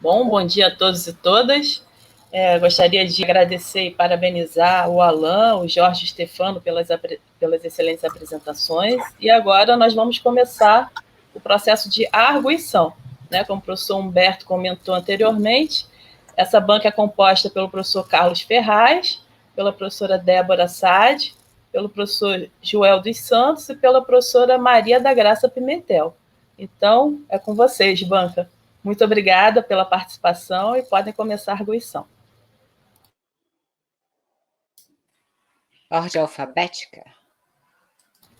Bom dia a todos e todas. Gostaria de agradecer e parabenizar o Alain, o Jorge Stefano pelas excelentes apresentações. E agora nós vamos começar o processo de arguição. Né? Como o professor Humberto comentou anteriormente, essa banca é composta pelo professor Carlos Ferraz, pela professora Débora Sade, pelo professor Joel dos Santos e pela professora Maria da Graça Pimentel. Então, é com vocês, banca. Muito obrigada pela participação e podem começar a arguição. Ordem alfabética?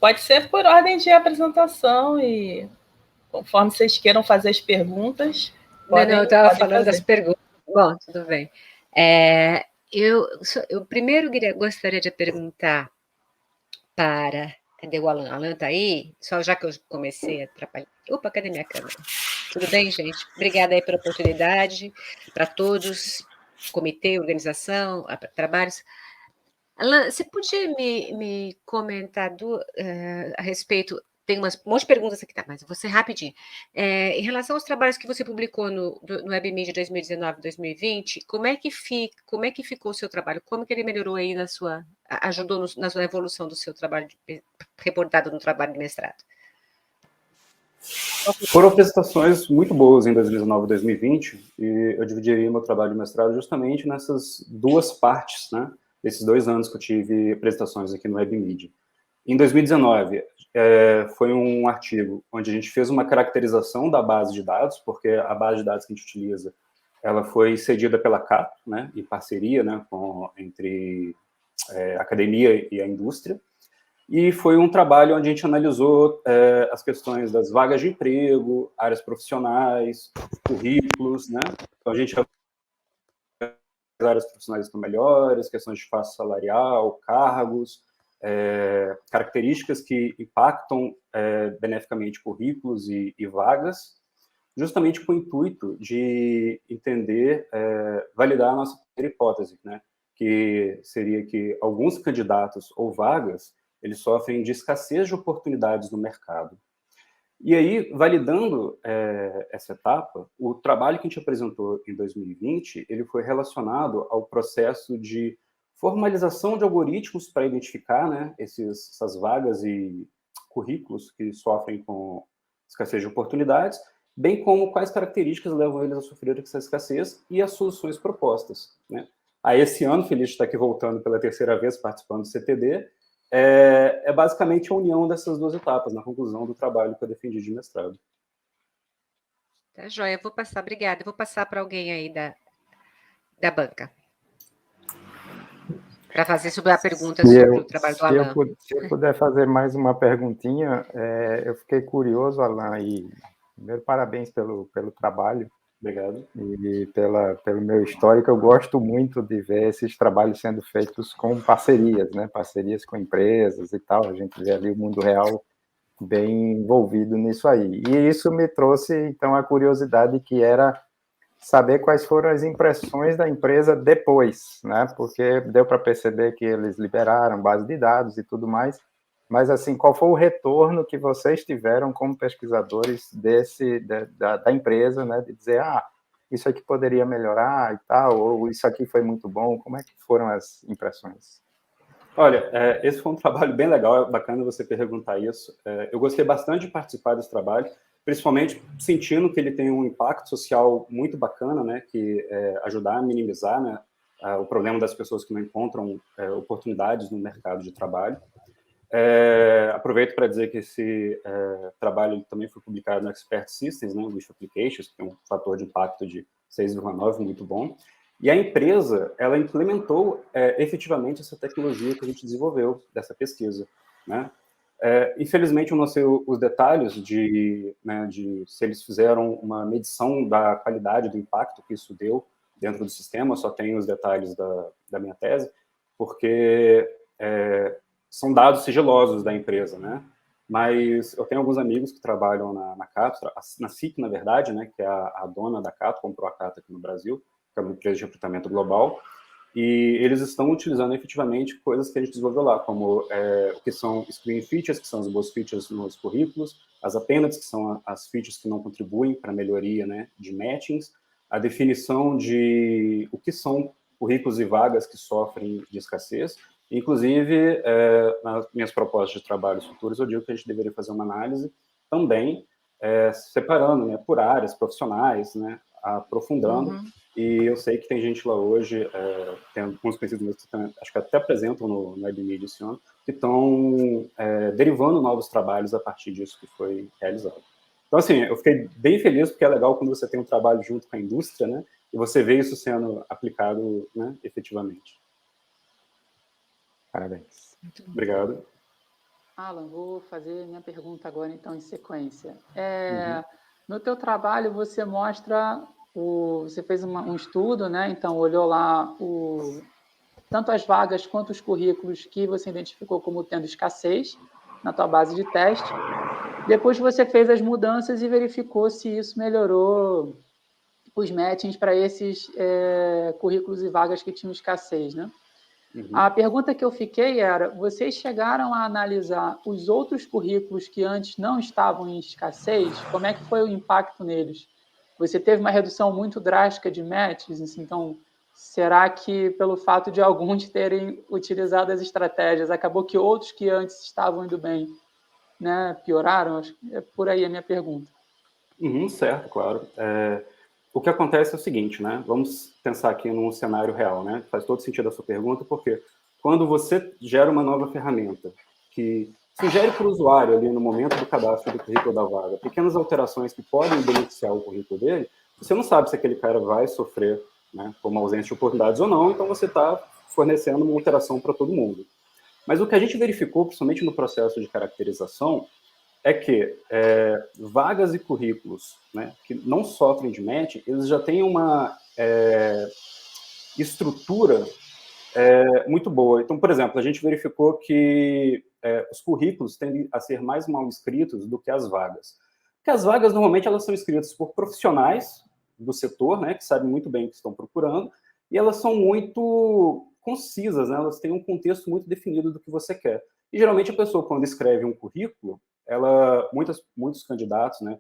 Pode ser por ordem de apresentação e conforme vocês queiram fazer as perguntas. Não, eu estava falando das perguntas. Bom, tudo bem. Eu primeiro gostaria de perguntar para... Cadê o Alan? Alan está aí? Só já que eu comecei a atrapalhar. Opa, cadê minha câmera? Tudo bem, gente? Obrigada aí pela oportunidade, para todos, comitê, organização, trabalhos. Alan, você podia me comentar a respeito... Tem um monte de perguntas aqui, tá? Mas eu vou ser rapidinho. Em relação aos trabalhos que você publicou no WebMedia 2019-2020, como é que ficou o seu trabalho? Como que ele melhorou aí ajudou na sua evolução do seu trabalho, reportado no trabalho de mestrado? Foram apresentações muito boas em 2019 e 2020, e eu dividiria meu trabalho de mestrado justamente nessas duas partes, né? Desses 2 anos que eu tive apresentações aqui no WebMedia. Em 2019, foi um artigo onde a gente fez uma caracterização da base de dados, porque a base de dados que a gente utiliza, ela foi cedida pela Cato, né, em parceria, né, entre a academia e a indústria, e foi um trabalho onde a gente analisou as questões das vagas de emprego, áreas profissionais, currículos, né, então a gente as áreas profissionais estão melhores, questões de faixa salarial, cargos, características que impactam beneficamente currículos e vagas, justamente com o intuito de entender, validar a nossa primeira hipótese, né? Que seria que alguns candidatos ou vagas, eles sofrem de escassez de oportunidades no mercado. E aí, validando essa etapa, o trabalho que a gente apresentou em 2020, ele foi relacionado ao processo de formalização de algoritmos para identificar, né, essas vagas e currículos que sofrem com escassez de oportunidades, bem como quais características levam eles a sofrer essa escassez e as soluções propostas, né? Aí, esse ano, feliz de estar aqui voltando pela 3ª vez, participando do CTD, é basicamente a união dessas 2 etapas, na conclusão do trabalho que eu defendi de mestrado. Tá, joia. Obrigada. Eu vou passar para alguém aí da banca, para fazer sobre a pergunta sobre o trabalho do Alan. Se eu puder fazer mais uma perguntinha, eu fiquei curioso, Alan, e primeiro parabéns pelo trabalho. Obrigado. E pelo meu histórico, eu gosto muito de ver esses trabalhos sendo feitos com parcerias, né? Parcerias com empresas e tal. A gente vê ali o mundo real bem envolvido nisso aí. E isso me trouxe, então, a curiosidade que era saber quais foram as impressões da empresa depois, né? Porque deu para perceber que eles liberaram base de dados e tudo mais, mas, assim, qual foi o retorno que vocês tiveram como pesquisadores da empresa, né? De dizer, isso aqui poderia melhorar e tal, ou isso aqui foi muito bom. Como é que foram as impressões? Olha, esse foi um trabalho bem legal, é bacana você perguntar isso. Eu gostei bastante de participar desse trabalho, principalmente sentindo que ele tem um impacto social muito bacana, né, que ajudar a minimizar, né, o problema das pessoas que não encontram oportunidades no mercado de trabalho. Aproveito para dizer que esse trabalho ele também foi publicado no Expert Systems, né, Wish Applications, que tem um fator de impacto de 6,9, muito bom. E a empresa, ela implementou efetivamente essa tecnologia que a gente desenvolveu, dessa pesquisa, né? Infelizmente, eu não sei os detalhes de se eles fizeram uma medição da qualidade do impacto que isso deu dentro do sistema, só tenho os detalhes da minha tese, porque são dados sigilosos da empresa, né? Mas eu tenho alguns amigos que trabalham na Cato, na CIC, na verdade, né, que é a dona da Cato, comprou a Cato aqui no Brasil, que é uma empresa de recrutamento global, e eles estão utilizando efetivamente coisas que a gente desenvolveu lá, como o que são screen features, que são as boas features nos currículos, as appendices, que são as features que não contribuem para a melhoria, né, de matchings, a definição de o que são currículos e vagas que sofrem de escassez. Inclusive, nas minhas propostas de trabalhos futuros, eu digo que a gente deveria fazer uma análise também, separando, né, por áreas profissionais, né, aprofundando. E eu sei que tem gente lá hoje, tem alguns conhecidos meus que acho que até apresentam no WebMedia esse ano, que estão derivando novos trabalhos a partir disso que foi realizado. Então, assim, eu fiquei bem feliz, porque é legal quando você tem um trabalho junto com a indústria, né, e você vê isso sendo aplicado, né, efetivamente. Parabéns. Obrigado. Alan, vou fazer minha pergunta agora, então, em sequência. No teu trabalho, você mostra, você fez um estudo, né? Então, olhou lá tanto as vagas quanto os currículos que você identificou como tendo escassez na tua base de teste. Depois você fez as mudanças e verificou se isso melhorou os matchings para esses currículos e vagas que tinham escassez, né? A pergunta que eu fiquei era, vocês chegaram a analisar os outros currículos que antes não estavam em escassez? Como é que foi o impacto neles? Você teve uma redução muito drástica de matches? Então, será que pelo fato de alguns terem utilizado as estratégias, acabou que outros que antes estavam indo bem, né, pioraram? Acho que é por aí a minha pergunta. Certo, claro. O que acontece é o seguinte, né? Vamos pensar aqui num cenário real, né? Faz todo sentido a sua pergunta, porque quando você gera uma nova ferramenta que sugere para o usuário ali no momento do cadastro do currículo da vaga pequenas alterações que podem beneficiar o currículo dele, você não sabe se aquele cara vai sofrer, né, com uma ausência de oportunidades ou não, então você está fornecendo uma alteração para todo mundo. Mas o que a gente verificou, principalmente no processo de caracterização, é que vagas e currículos, né, que não sofrem de match, eles já têm uma estrutura muito boa. Então, por exemplo, a gente verificou que os currículos tendem a ser mais mal escritos do que as vagas. Porque as vagas, normalmente, elas são escritas por profissionais do setor, né, que sabem muito bem o que estão procurando, e elas são muito concisas, né, elas têm um contexto muito definido do que você quer. E, geralmente, a pessoa, quando escreve um currículo, muitos candidatos, né,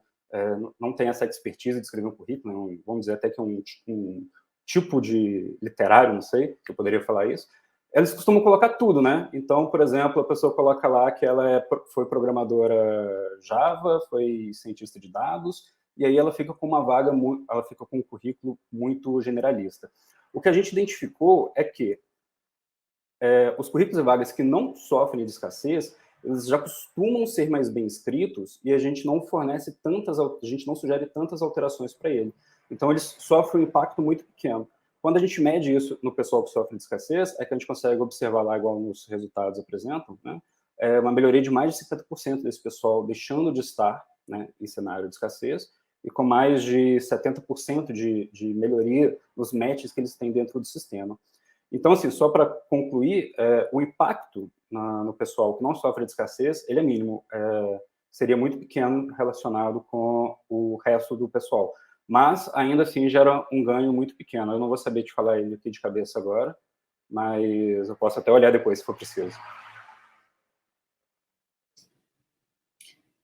não têm essa expertise de escrever um currículo, né, vamos dizer até que é um tipo de literário, não sei, que eu poderia falar isso, eles costumam colocar tudo, né? Então, por exemplo, a pessoa coloca lá que ela foi programadora Java, foi cientista de dados, e aí ela fica com uma vaga, ela fica com um currículo muito generalista. O que a gente identificou é que os currículos e vagas que não sofrem de escassez, eles já costumam ser mais bem escritos e a gente não sugere tantas alterações para ele. Então, eles sofrem um impacto muito pequeno. Quando a gente mede isso no pessoal que sofre de escassez, é que a gente consegue observar lá, igual nos resultados apresentam, né, uma melhoria de mais de 50% desse pessoal deixando de estar, né, em cenário de escassez, e com mais de 70% de melhoria nos matches que eles têm dentro do sistema. Então, assim, só para concluir, o impacto no pessoal que não sofre de escassez, ele é mínimo, seria muito pequeno relacionado com o resto do pessoal. Mas, ainda assim, gera um ganho muito pequeno. Eu não vou saber te falar ele aqui de cabeça agora, mas eu posso até olhar depois, se for preciso.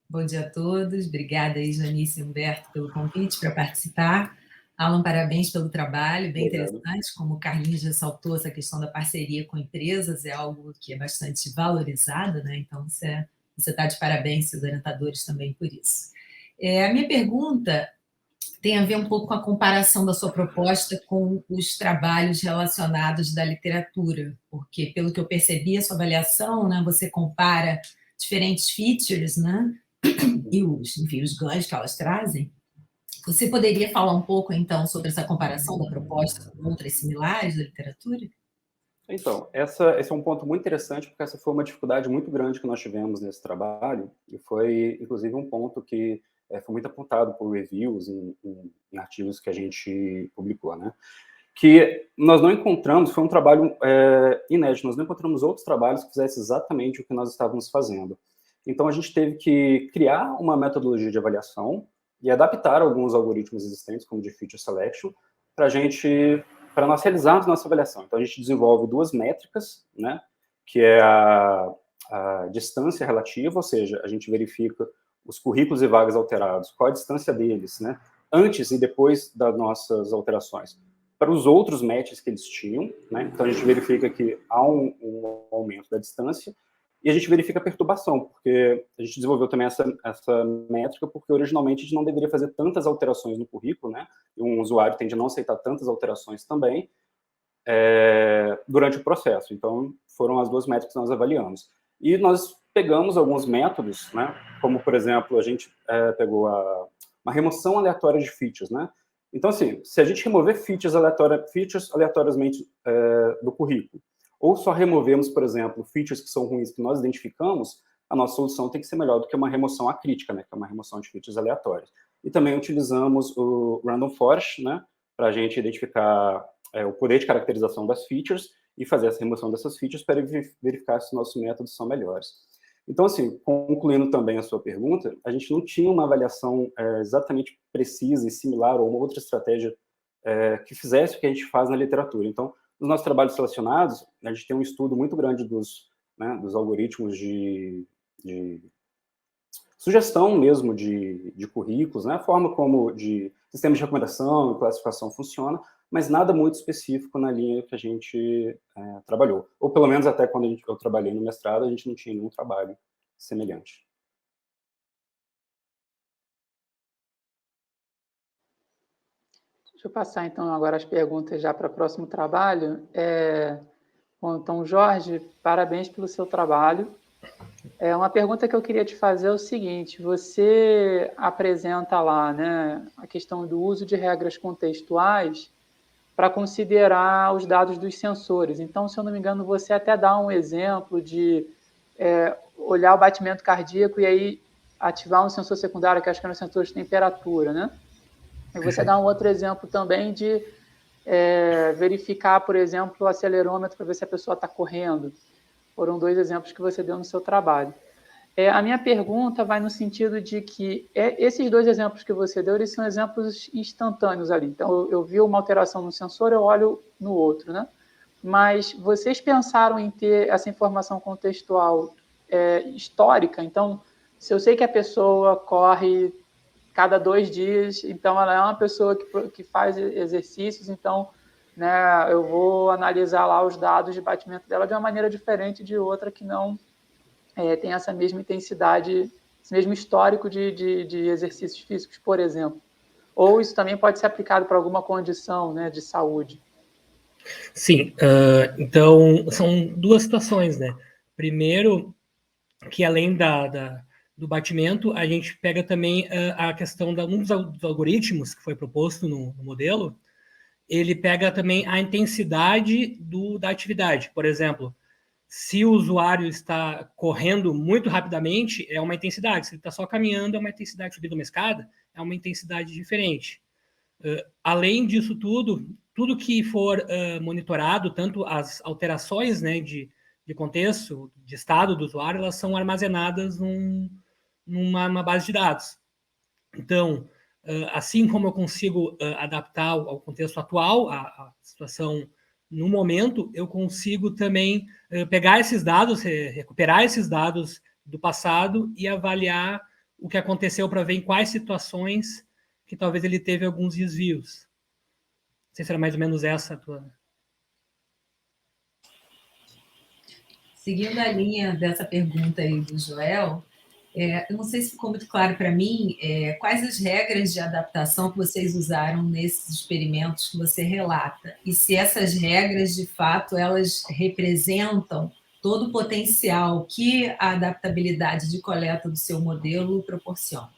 Bom dia a todos. Obrigada aí, Janice e Humberto, pelo convite para participar. Alan, parabéns pelo trabalho, bem interessante. Como o Carlinhos já saltou, essa questão da parceria com empresas é algo que é bastante valorizado, né? Então, você está de parabéns, seus orientadores também por isso. A minha pergunta tem a ver um pouco com a comparação da sua proposta com os trabalhos relacionados da literatura, porque, pelo que eu percebi, a sua avaliação, né, você compara diferentes features, né, e os ganhos que elas trazem. Você poderia falar um pouco, então, sobre essa comparação da proposta com outras similares da literatura? Então, esse é um ponto muito interessante, porque essa foi uma dificuldade muito grande que nós tivemos nesse trabalho, e foi, inclusive, um ponto que foi muito apontado por reviews em artigos que a gente publicou, né? Que nós não encontramos, foi um trabalho inédito, nós não encontramos outros trabalhos que fizessem exatamente o que nós estávamos fazendo. Então, a gente teve que criar uma metodologia de avaliação e adaptar alguns algoritmos existentes, como de feature selection, para nós realizarmos nossa avaliação. Então, a gente desenvolve duas métricas, né, que é a distância relativa, ou seja, a gente verifica os currículos e vagas alterados, qual a distância deles, né, antes e depois das nossas alterações, para os outros matches que eles tinham, né? Então a gente verifica que há um aumento da distância, e a gente verifica a perturbação, porque a gente desenvolveu também essa métrica, porque originalmente a gente não deveria fazer tantas alterações no currículo, né? E um usuário tende a não aceitar tantas alterações também durante o processo. Então, foram as duas métricas que nós avaliamos. E nós pegamos alguns métodos, né? Como, por exemplo, a gente pegou uma remoção aleatória de features, né? Então, assim, se a gente remover features aleatoriamente do currículo, ou só removemos, por exemplo, features que são ruins que nós identificamos, a nossa solução tem que ser melhor do que uma remoção acrítica, né, que é uma remoção de features aleatórias. E também utilizamos o Random Forest, né, para a gente identificar o poder de caracterização das features e fazer essa remoção dessas features para verificar se nossos métodos são melhores. Então, assim, concluindo também a sua pergunta, a gente não tinha uma avaliação exatamente precisa e similar ou uma outra estratégia que fizesse o que a gente faz na literatura. Então, nos nossos trabalhos selecionados, a gente tem um estudo muito grande dos algoritmos de sugestão mesmo de currículos, né? A forma como de sistemas de recomendação e classificação funciona, mas nada muito específico na linha que a gente trabalhou. Ou pelo menos até quando eu trabalhei no mestrado, a gente não tinha nenhum trabalho semelhante. Deixa eu passar, então, agora as perguntas já para o próximo trabalho. Bom, então, Jorge, parabéns pelo seu trabalho. Uma pergunta que eu queria te fazer é o seguinte: você apresenta lá, né, a questão do uso de regras contextuais para considerar os dados dos sensores. Então, se eu não me engano, você até dá um exemplo de olhar o batimento cardíaco e aí ativar um sensor secundário, que acho que é um sensor de temperatura, né? E você dá um outro exemplo também de verificar, por exemplo, o acelerômetro para ver se a pessoa está correndo. Foram dois exemplos que você deu no seu trabalho. A minha pergunta vai no sentido de que esses dois exemplos que você deu, eles são exemplos instantâneos ali. Então, eu vi uma alteração no sensor, eu olho no outro, né? Mas vocês pensaram em ter essa informação contextual histórica? Então, se eu sei que a pessoa corre cada 2 dias, então ela é uma pessoa que faz exercícios, então, né, eu vou analisar lá os dados de batimento dela de uma maneira diferente de outra que não tem essa mesma intensidade, esse mesmo histórico de exercícios físicos, por exemplo. Ou isso também pode ser aplicado para alguma condição, né, de saúde. Sim, então são duas situações, né? Primeiro, que além do batimento, a gente pega também a questão um dos algoritmos que foi proposto no modelo, ele pega também a intensidade da atividade. Por exemplo, se o usuário está correndo muito rapidamente, é uma intensidade. Se ele está só caminhando, é uma intensidade. Subindo uma escada, é uma intensidade diferente. Além disso tudo que for monitorado, tanto as alterações, né, de contexto, de estado do usuário, elas são armazenadas numa base de dados. Então, assim como eu consigo adaptar ao contexto atual, a situação no momento, eu consigo também pegar esses dados, recuperar esses dados do passado e avaliar o que aconteceu para ver em quais situações que talvez ele teve alguns desvios. Não sei se era mais ou menos essa a tua... Seguindo a linha dessa pergunta aí do Joel, eu não sei se ficou muito claro para mim quais as regras de adaptação que vocês usaram nesses experimentos que você relata, e se essas regras, de fato, elas representam todo o potencial que a adaptabilidade de coleta do seu modelo proporciona.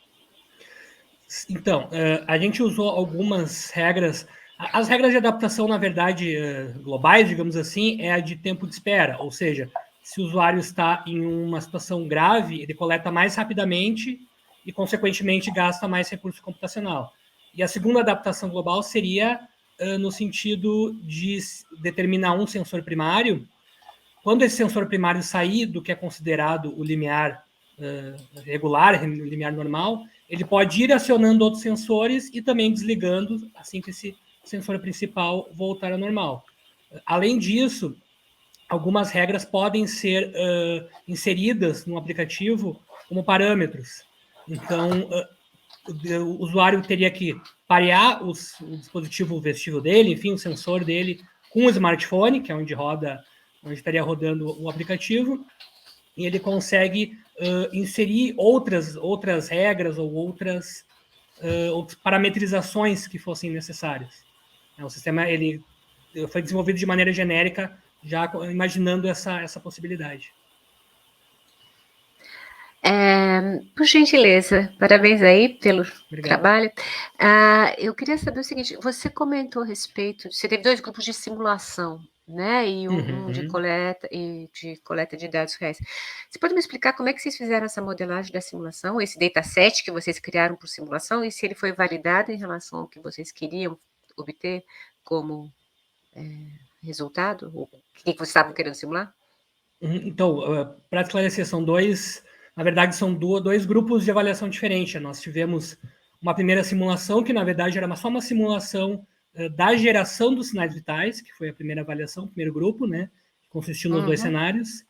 Então, a gente usou algumas regras. As regras de adaptação, na verdade, globais, digamos assim, é a de tempo de espera, ou seja, se o usuário está em uma situação grave, ele coleta mais rapidamente e, consequentemente, gasta mais recurso computacional. E a segunda adaptação global seria no sentido de determinar um sensor primário. Quando esse sensor primário sair do que é considerado o limiar regular, o limiar normal, ele pode ir acionando outros sensores e também desligando assim que esse sensor principal voltar ao normal. Além disso, algumas regras podem ser inseridas no aplicativo como parâmetros. Então, o usuário teria que parear o dispositivo vestível dele, enfim, o sensor dele, com o smartphone, que é onde estaria rodando o aplicativo, e ele consegue inserir outras regras ou outras parametrizações que fossem necessárias. O sistema ele foi desenvolvido de maneira genérica, já imaginando essa possibilidade. Por gentileza, parabéns aí pelo trabalho. Eu queria saber o seguinte, você comentou a respeito, você teve 2 grupos de simulação, né? E um de coleta de dados reais. Você pode me explicar como é que vocês fizeram essa modelagem da simulação, esse dataset que vocês criaram por simulação, e se ele foi validado em relação ao que vocês queriam obter como resultado? O que vocês estavam querendo simular? Então, para esclarecer, na verdade, são dois grupos de avaliação diferentes. Nós tivemos uma primeira simulação, que na verdade era só uma simulação da geração dos sinais vitais, que foi a primeira avaliação, o primeiro grupo, né? Que consistiu nos 2 cenários,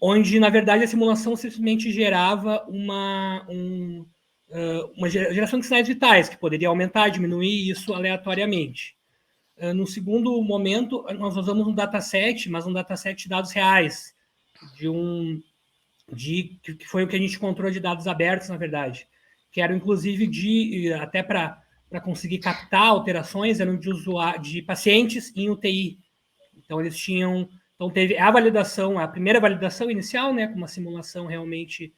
onde, na verdade, a simulação simplesmente gerava uma geração de sinais vitais, que poderia aumentar, diminuir isso aleatoriamente. No segundo momento, nós usamos um dataset, mas um dataset de dados reais, que foi o que a gente encontrou de dados abertos, na verdade, que eram, inclusive, até para conseguir captar alterações, eram de pacientes em UTI. Então, eles tinham... Então, teve a primeira validação inicial, né, com uma simulação realmente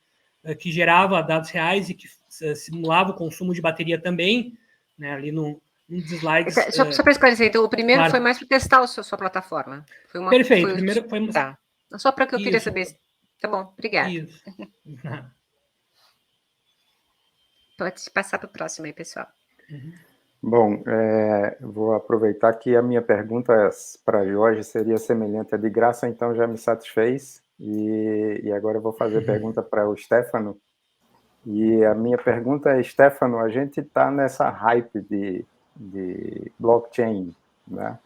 que gerava dados reais e que simulava o consumo de bateria também, né, ali num dos slides... Só para esclarecer, então, o primeiro foi mais para testar a sua plataforma. Perfeito, primeiro foi... Tá. Só para que eu queria saber... Tá bom, obrigada. Isso. Pode passar para o próximo aí, pessoal. Bom, vou aproveitar que a minha pergunta para Jorge seria semelhante. A de graça, então, já me satisfez. E agora eu vou fazer pergunta para o Stefano. E a minha pergunta é, Stefano, a gente está nessa hype de blockchain, né?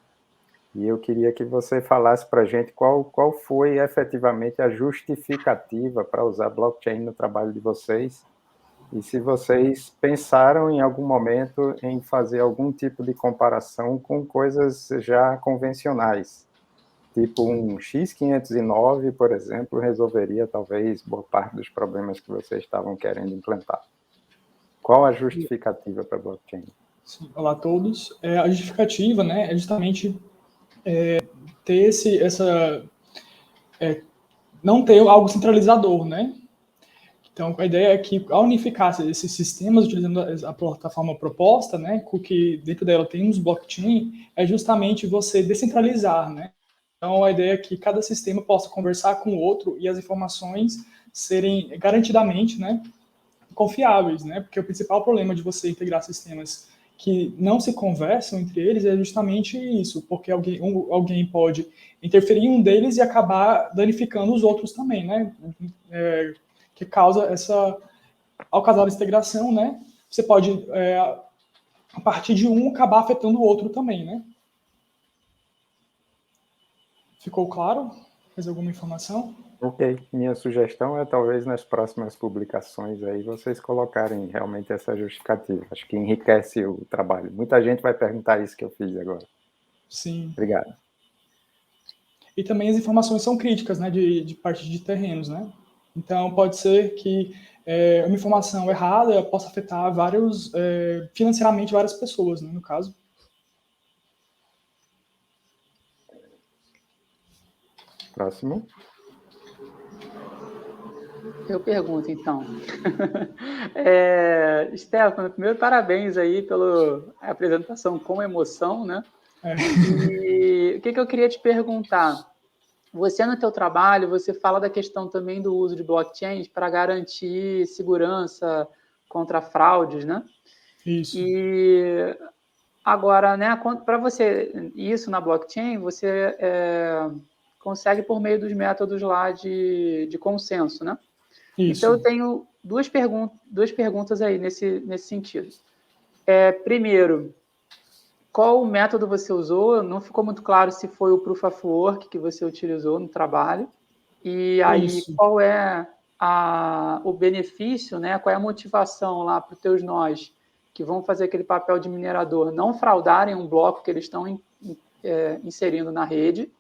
E eu queria que você falasse para a gente qual foi efetivamente a justificativa para usar blockchain no trabalho de vocês, e se vocês pensaram em algum momento em fazer algum tipo de comparação com coisas já convencionais, tipo um X509, por exemplo, resolveria talvez boa parte dos problemas que vocês estavam querendo implantar. Qual a justificativa para blockchain? Sim, olá a todos. A justificativa, né, é justamente ter não ter algo centralizador, né? Então, a ideia é que, ao unificar esses sistemas utilizando a plataforma proposta, né, com que dentro dela tem uns blockchain, é justamente você descentralizar, né? Então, a ideia é que cada sistema possa conversar com o outro e as informações serem garantidamente, né, confiáveis, né? Porque o principal problema de você integrar sistemas que não se conversam entre eles é justamente isso, porque alguém pode interferir em um deles e acabar danificando os outros também, né? Que causa ao causar essa integração, né? Você pode, a partir de um, acabar afetando o outro também, né? Ficou claro? Mais alguma informação? Ok, minha sugestão é talvez nas próximas publicações aí vocês colocarem realmente essa justificativa. Acho que enriquece o trabalho. Muita gente vai perguntar isso que eu fiz agora. Sim. Obrigado. E também as informações são críticas, né, de parte de terrenos, né? Então pode ser que uma informação errada possa afetar financeiramente várias pessoas, né, no caso. Próximo. Eu pergunto, então. Stefano, primeiro, parabéns aí pela apresentação com emoção, né? E o que eu queria te perguntar? Você, no teu trabalho, você fala da questão também do uso de blockchain para garantir segurança contra fraudes, né? Isso. E agora, né, para você, isso na blockchain, você consegue por meio dos métodos lá de consenso, né? Isso. Então, eu tenho duas perguntas aí nesse sentido. Primeiro, qual método você usou? Não ficou muito claro se foi o Proof of Work que você utilizou no trabalho. E aí, qual é o benefício, né? Qual é a motivação lá para os teus nós que vão fazer aquele papel de minerador não fraudarem um bloco que eles estão inserindo na rede.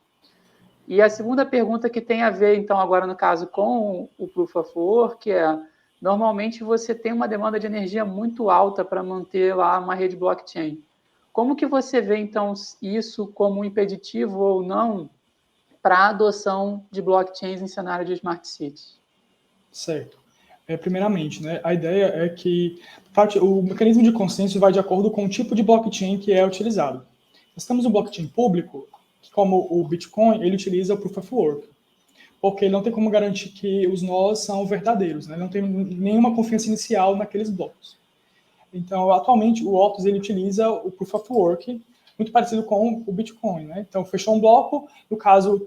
E a segunda pergunta que tem a ver, então, agora no caso com o Proof of Work normalmente você tem uma demanda de energia muito alta para manter lá uma rede blockchain. Como que você vê, então, isso como um impeditivo ou não para a adoção de blockchains em cenário de Smart Cities? Certo. Primeiramente, né, a ideia é que o mecanismo de consenso vai de acordo com o tipo de blockchain que é utilizado. Nós temos um blockchain público, que, como o Bitcoin, ele utiliza o Proof of Work, porque ele não tem como garantir que os nós são verdadeiros, né? Não tem nenhuma confiança inicial naqueles blocos. Então, atualmente, o Ortus ele utiliza o Proof of Work, muito parecido com o Bitcoin, né? Então, fechou um bloco, no caso,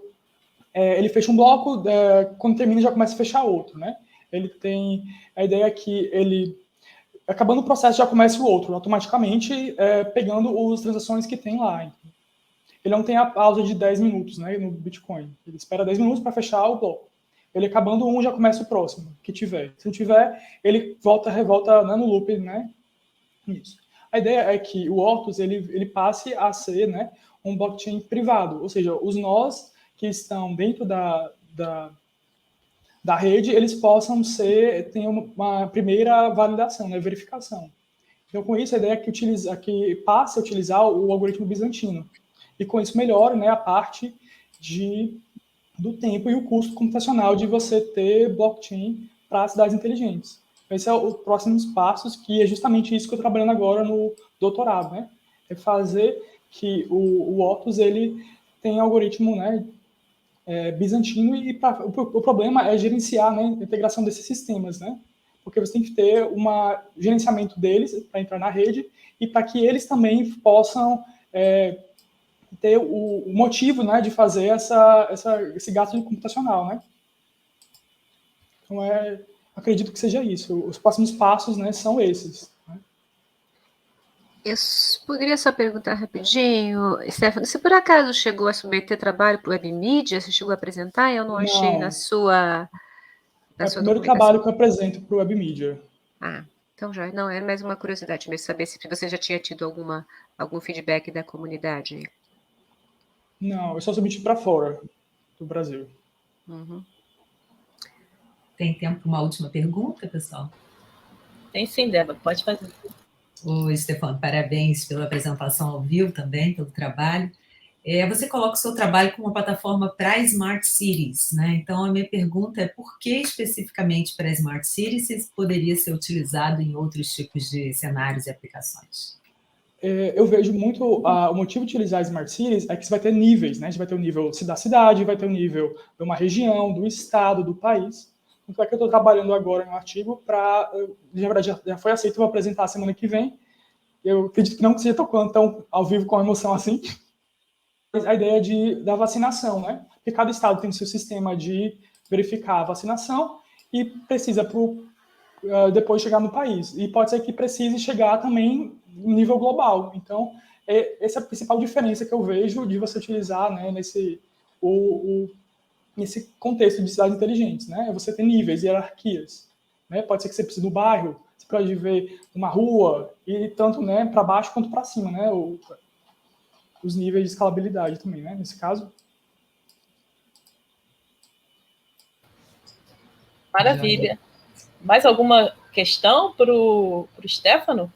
ele fecha um bloco, quando termina já começa a fechar outro, né? Ele tem a ideia que ele, acabando o processo, já começa o outro, automaticamente, pegando as transações que tem lá. Então, ele não tem a pausa de 10 minutos, né, no Bitcoin. Ele espera 10 minutos para fechar o bloco. Ele acabando um, já começa o próximo, que tiver. Se não tiver, ele revolta né, no loop, né? Isso. A ideia é que o Ortus ele passe a ser, né, um blockchain privado, ou seja, os nós que estão dentro da rede, eles possam ter uma primeira validação, né, verificação. Então, com isso, a ideia é que passe a utilizar o algoritmo bizantino. E com isso melhora, né, a parte do tempo e o custo computacional de você ter blockchain para cidades inteligentes. Esse é os próximos passos, que é justamente isso que eu estou trabalhando agora no doutorado, né? É fazer que o Ortus ele tenha algoritmo, né, bizantino, e o problema é gerenciar, né, a integração desses sistemas, né? Porque você tem que ter um gerenciamento deles para entrar na rede e para que eles também possam ter o motivo, né, de fazer esse gasto computacional, né? Então, acredito que seja isso. Os próximos passos, né, são esses. Né? Eu poderia só perguntar rapidinho, Stefano, você por acaso chegou a submeter trabalho para o WebMedia? Você chegou a apresentar? Eu não achei na sua É o primeiro trabalho que eu apresento para o WebMedia. Ah, então já não é mais uma curiosidade mesmo, saber se você já tinha tido algum feedback da comunidade. Não, eu só submeti para fora do Brasil. Uhum. Tem tempo para uma última pergunta, pessoal? Tem sim, Débora, pode fazer. Oi, Stefano, parabéns pela apresentação ao vivo também, pelo trabalho. Você coloca o seu trabalho como uma plataforma para Smart Cities, né? Então, a minha pergunta é por que especificamente para Smart Cities isso poderia ser utilizado em outros tipos de cenários e aplicações? Eu vejo muito o motivo de utilizar Smart Cities é que você vai ter níveis, né? A gente vai ter o nível da cidade, vai ter o nível de uma região, do estado, do país. Então é que eu estou trabalhando agora no artigo para, na verdade, já foi aceito, vou apresentar semana que vem. Eu acredito que não seja tão ao vivo com emoção assim. A ideia da vacinação, né? Porque cada estado tem o seu sistema de verificar a vacinação e precisa depois chegar no país. E pode ser que precise chegar também em nível global. Então, essa é a principal diferença que eu vejo de você utilizar, né, nesse contexto de cidades inteligentes, né? Você tem níveis, hierarquias, né? Pode ser que você precise do bairro, você pode ver uma rua, e tanto, né, para baixo quanto para cima, né? Os níveis de escalabilidade também, né? Nesse caso. Maravilha. Mais alguma questão para o Stefano?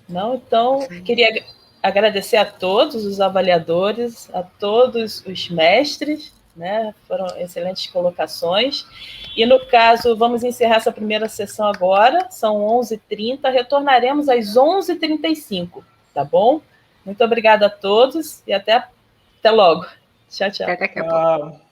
Não? Então, queria agradecer a todos os avaliadores, a todos os mestres, né? Foram excelentes colocações. E, no caso, vamos encerrar essa primeira sessão agora, são 11h30, retornaremos às 11h35, tá bom? Muito obrigada a todos e até logo. Tchau, tchau. Até daqui a pouco.